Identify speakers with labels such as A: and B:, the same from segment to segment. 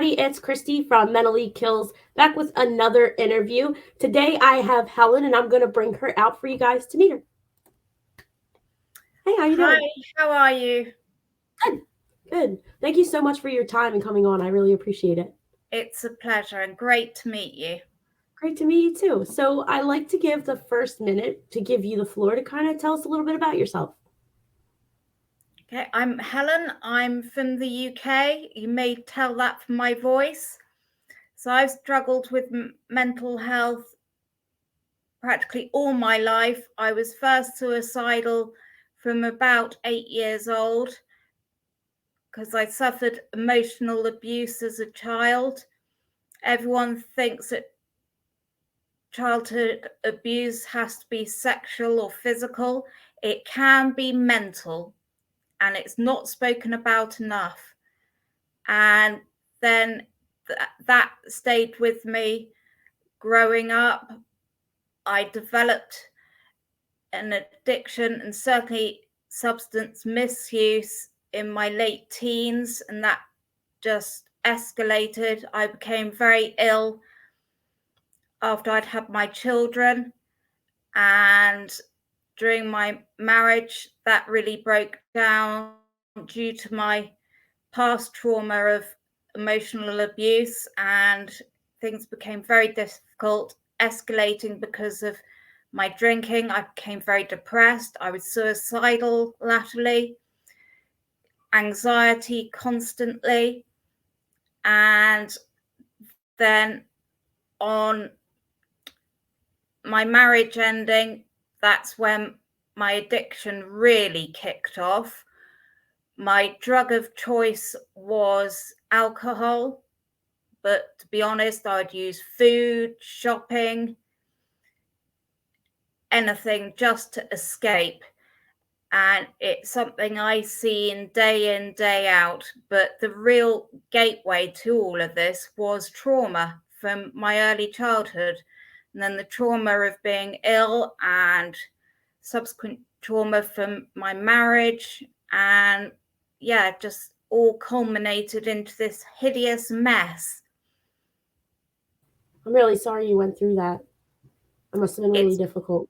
A: everybody. It's Christy from Mentally Kills back with another interview. Today I have Helen and I'm going to bring her out for you guys to meet her. Hey, how you
B: Hi,
A: doing?
B: how are you?
A: Good. Good. Thank you so much for your time and coming on. I really appreciate it.
B: It's a pleasure and great to meet you.
A: Great to meet you too. So I like to give the first minute to give you the floor to kind of tell us a little bit about yourself.
B: Okay, I'm Helen. I'm from the UK. You may tell that from my voice. So I've struggled with mental health practically all my life. I was first suicidal from about 8 years old because I suffered emotional abuse as a child. Everyone thinks that childhood abuse has to be sexual or physical. It can be mental, and it's not spoken about enough. And then that stayed with me growing up. I developed an addiction and certainly substance misuse in my late teens, and that just escalated. I became very ill after I'd had my children, and during my marriage, that really broke down due to my past trauma of emotional abuse, and things became very difficult, escalating because of my drinking. I became very depressed. I was suicidal latterly, anxiety constantly, and then on my marriage ending, that's when my addiction really kicked off. My drug of choice was alcohol, but to be honest, I'd use food, shopping, anything just to escape. And it's something I see in, day out. But the real gateway to all of this was trauma from my early childhood. And then the trauma of being ill and subsequent trauma from my marriage. And yeah, just all culminated into this hideous mess.
A: I'm really sorry you went through that. It must have been really
B: It's,
A: difficult.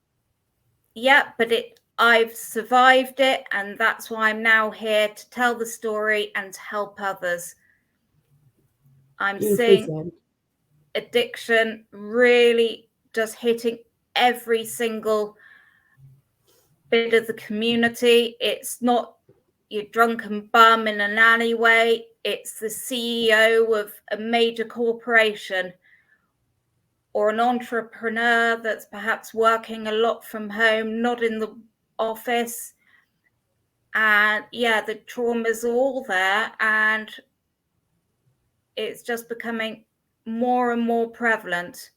B: yeah, but I've survived it, and that's why I'm now here to tell the story and to help others. I'm
A: Beautifully
B: seeing
A: said.
B: addiction really just hitting every single bit of the community. It's not your drunken bum in an alleyway, it's the CEO of a major corporation or an entrepreneur that's perhaps working a lot from home, not in the office. And yeah, the traumas are all there, and it's just becoming more and more prevalent.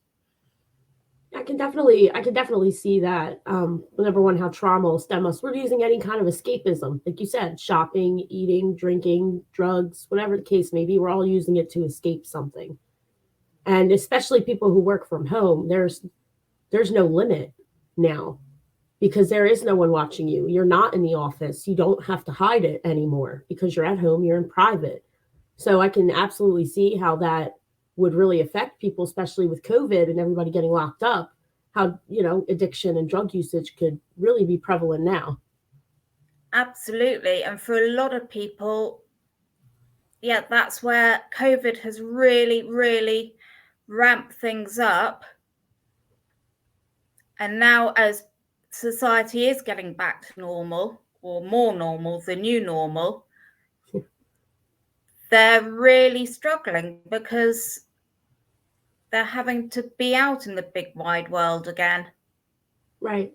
A: I can definitely see that. Number one, how trauma will stem us. We're using any kind of escapism, like you said, shopping, eating, drinking, drugs, whatever the case may be. We're all using it to escape something. And especially people who work from home, there's no limit now because there is no one watching you. You're not in the office. You don't have to hide it anymore because you're at home. You're in private. So I can absolutely see how that would really affect people, especially with COVID and everybody getting locked up, how, addiction and drug usage could really be prevalent now.
B: Absolutely. And for a lot of people, yeah, that's where COVID has really ramped things up. And now, as society is getting back to normal, or more normal, the new normal, they're really struggling because they're having to be out in the big wide world again.
A: Right.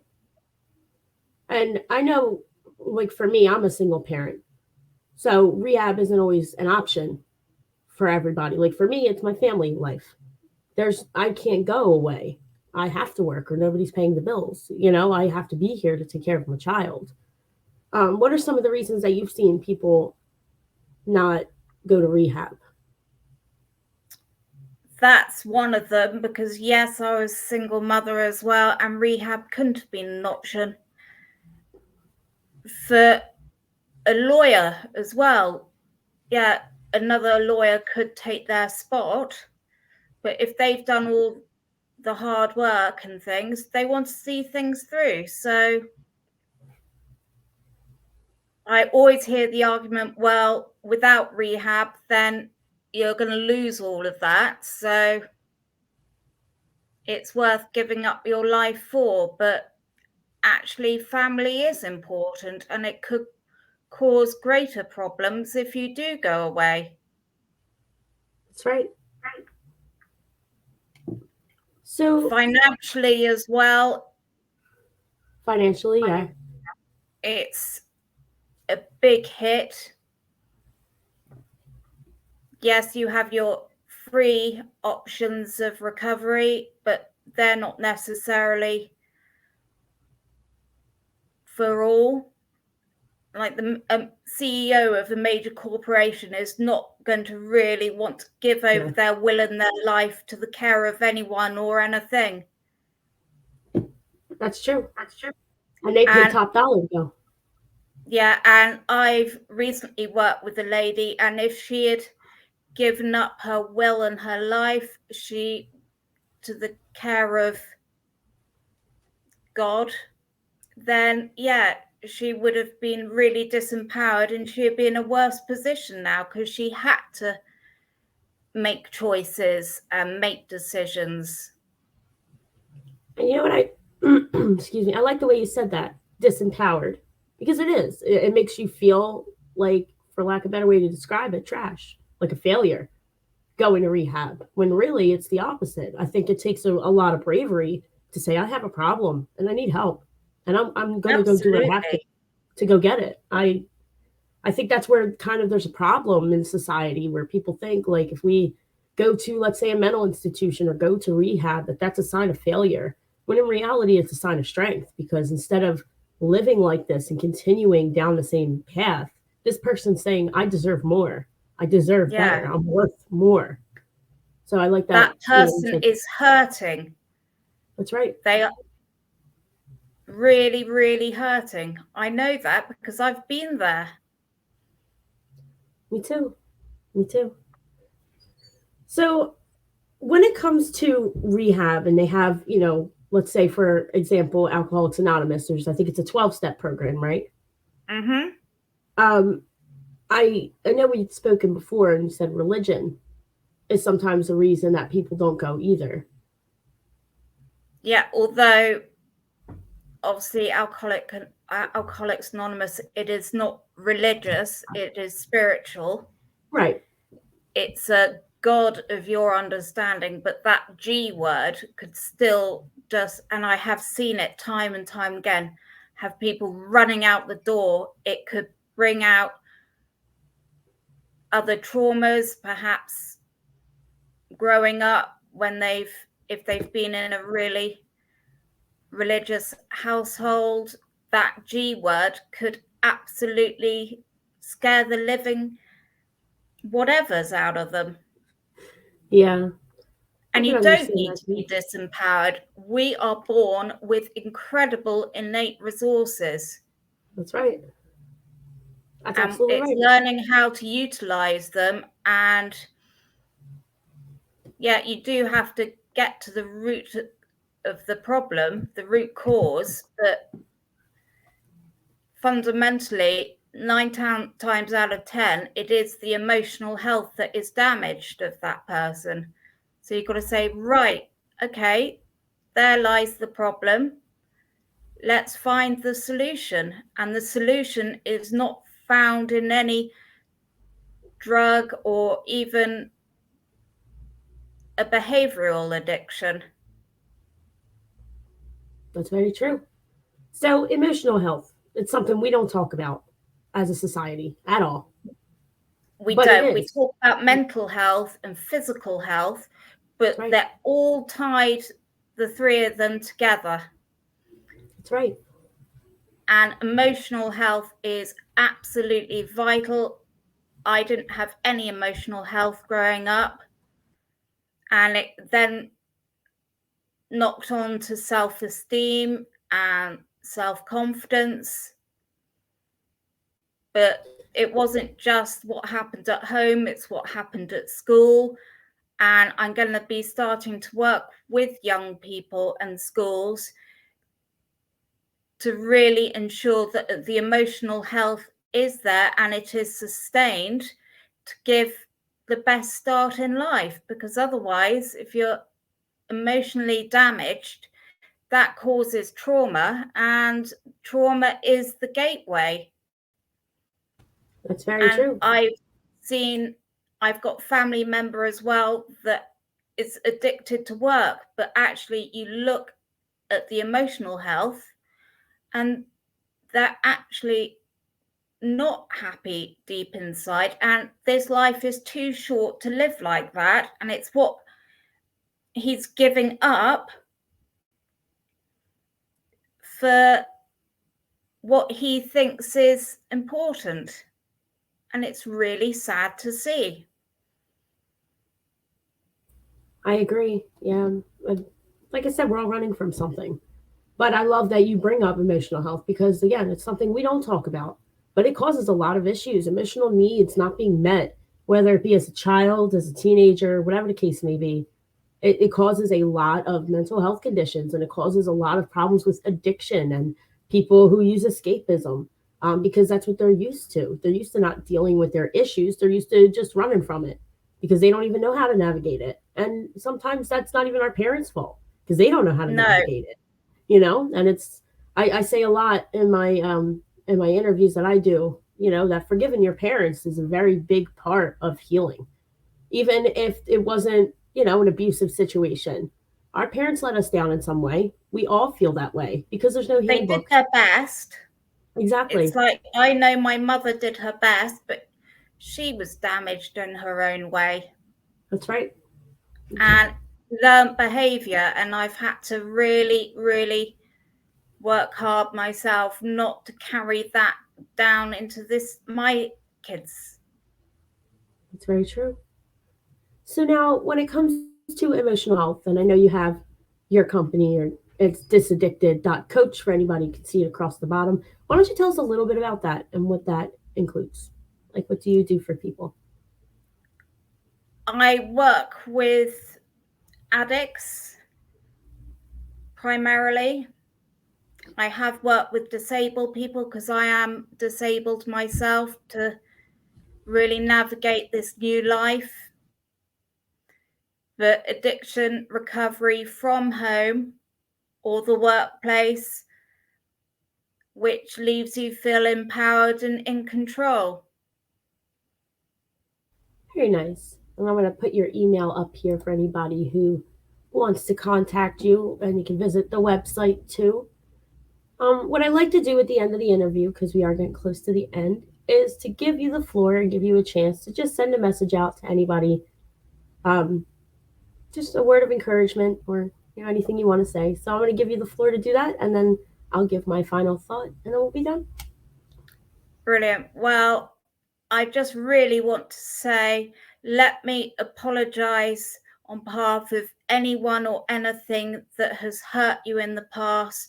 A: And I know, like for me, I'm a single parent. So rehab isn't always an option for everybody. Like for me, it's my family life. I can't go away. I have to work or nobody's paying the bills. I have to be here to take care of my child. What are some of the reasons that you've seen people not go to rehab?
B: That's one of them because, yes, I was a single mother as well, and rehab couldn't have been an option. For a lawyer as well, yeah, another lawyer could take their spot, but if they've done all the hard work and things, they want to see things through. So I always hear the argument, well, without rehab, then you're going to lose all of that. So it's worth giving up your life for. But actually, family is important, and it could cause greater problems if you do go away.
A: That's right. So
B: Financially as well,
A: financially, yeah.
B: it's a big hit. Yes, you have your free options of recovery, but they're not necessarily for all. Like the CEO of a major corporation is not going to really want to give over their will and their life to the care of anyone or anything.
A: That's true. And they pay top dollar, though.
B: Yeah, and I've recently worked with a lady, and if she had given up her will and her life, to the care of God, then yeah, she would have been really disempowered, and she'd be in a worse position now because she had to make choices and make decisions.
A: And you know what, excuse me, I like the way you said that, disempowered, because it is. It makes you feel like, for lack of a better way to describe it, trash, like a failure going to rehab, when really it's the opposite. I think it takes a lot of bravery to say, I have a problem and I need help, and I'm going to go do what I have to go get it. I think that's where kind of there's a problem in society, where people think like if we go to, let's say, a mental institution or go to rehab, that's a sign of failure, when in reality it's a sign of strength, because instead of living like this and continuing down the same path, this person's saying, I deserve more. I deserve better. I'm worth more. So I like that.
B: That person is hurting.
A: That's right.
B: They are really, really hurting. I know that because I've been there.
A: Me too. So when it comes to rehab, and they have, let's say, for example, Alcoholics Anonymous, I think it's a 12-step program, right?
B: Mm-hmm.
A: I know we'd spoken before, and you said religion is sometimes the reason that people don't go either.
B: Yeah, although obviously Alcoholics Anonymous, it is not religious, it is spiritual.
A: Right.
B: It's a God of your understanding, but that G word could still just, and I have seen it time and time again, have people running out the door. It could bring out other traumas, perhaps growing up if they've been in a really religious household. That G word could absolutely scare the living whatever's out of them.
A: Yeah.
B: And you don't need to be disempowered. We are born with incredible innate resources.
A: That's right. That's absolutely
B: it's
A: right.
B: learning how to utilize them. And yeah, you do have to get to the root of the problem, the root cause, but fundamentally 9 times out of 10, it is the emotional health that is damaged of that person. So you've got to say, right, okay, there lies the problem. Let's find the solution. And the solution is not found in any drug or even a behavioral addiction.
A: That's very true. So emotional health, it's something we don't talk about as a society at all.
B: We don't. We talk about mental health and physical health, but they're all tied, the three of them together.
A: That's right.
B: And emotional health is absolutely vital. I didn't have any emotional health growing up, and it then knocked on to self-esteem and self-confidence. But it wasn't just what happened at home, it's what happened at school. And I'm going to be starting to work with young people and schools to really ensure that the emotional health is there and it is sustained to give the best start in life. Because otherwise, if you're emotionally damaged, that causes trauma, and trauma is the gateway.
A: That's very
B: And
A: true.
B: I've got family member as well that is addicted to work, but actually you look at the emotional health and they're actually not happy deep inside, and this life is too short to live like that, and it's what he's giving up for what he thinks is important. And it's really sad to see.
A: I agree. Yeah. Like I said, we're all running from something. But I love that you bring up emotional health because, again, it's something we don't talk about, but it causes a lot of issues. Emotional needs not being met, whether it be as a child, as a teenager, whatever the case may be. It causes a lot of mental health conditions, and it causes a lot of problems with addiction and people who use escapism, because that's what they're used to. They're used to not dealing with their issues, they're used to just running from it because they don't even know how to navigate it. And sometimes that's not even our parents' fault because they don't know how to
B: No,
A: navigate it, and it's I say a lot in my interviews that I do, that forgiving your parents is a very big part of healing, even if it wasn't, an abusive situation. Our parents let us down in some way. We all feel that way because there's no
B: they did
A: handbook.
B: their best. It's
A: Exactly.
B: like, I know my mother did her best, but she was damaged in her own way
A: That's right.
B: and learned behavior. And I've had to really, really work hard myself not to carry that down into my kids.
A: It's very true. So now when it comes to emotional health, and I know you have your company, or it's disaddicted.coach for anybody who can see it across the bottom. Why don't you tell us a little bit about that and what that includes? Like, what do you do for people?
B: I work with addicts primarily. I have worked with disabled people because I am disabled myself, to really navigate this new life. But addiction recovery from home or the workplace, which leaves you feel empowered and in control.
A: Very nice. And I'm going to put your email up here for anybody who wants to contact you, and you can visit the website too. What I like to do at the end of the interview, because we are getting close to the end, is to give you the floor and give you a chance to just send a message out to anybody, um, just a word of encouragement, or anything you want to say. So I'm going to give you the floor to do that, and then I'll give my final thought, and then we'll be done.
B: Brilliant. Well, I just really want to say, let me apologize on behalf of anyone or anything that has hurt you in the past,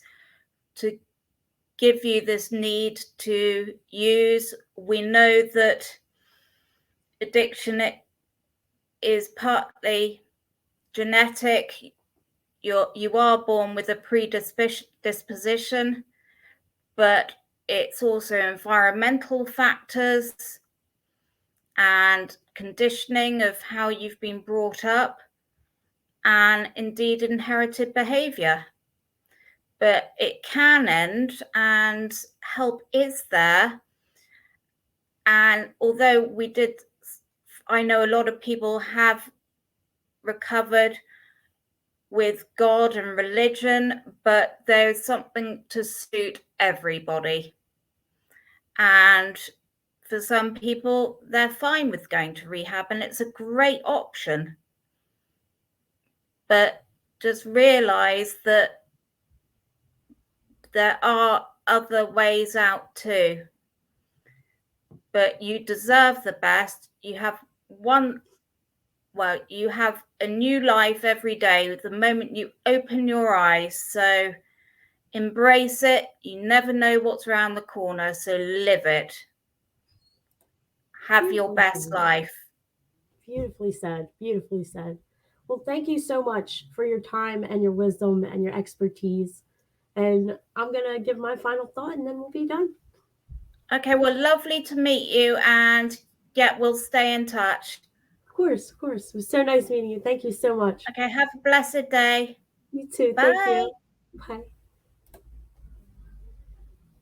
B: to give you this need to use. We know that addiction is partly genetic. You are born with a predisposition, but it's also environmental factors and conditioning of how you've been brought up, and indeed inherited behavior. But it can end, and help is there. And although I know a lot of people have recovered with God and religion, but there's something to suit everybody. And for some people, they're fine with going to rehab, and it's a great option. But just realize that there are other ways out too. But you deserve the best. You have you have a new life every day the moment you open your eyes. So embrace it. You never know what's around the corner, so live it. have your
A: Beautifully
B: best
A: said.
B: life.
A: Beautifully said. Beautifully said. Well, thank you so much for your time and your wisdom and your expertise. And I'm going to give my final thought and then we'll be done.
B: Okay, well, lovely to meet you, and yeah, we'll stay in touch.
A: Of course, of course. It was so nice meeting you. Thank you so much.
B: Okay, have a blessed day.
A: You too. Thank
B: Bye.
A: you. Bye.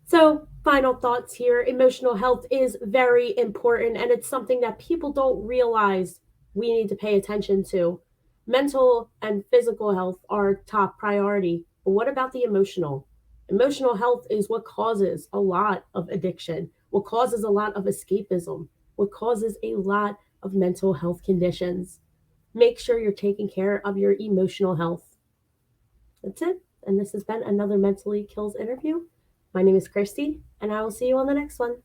A: So, final thoughts here. Emotional health is very important, and it's something that people don't realize we need to pay attention to. Mental and physical health are top priority. But what about the emotional? Emotional health is what causes a lot of addiction, what causes a lot of escapism, what causes a lot of mental health conditions. Make sure you're taking care of your emotional health. That's it. And this has been another Mentally Kills interview. My name is Christy, and I will see you on the next one.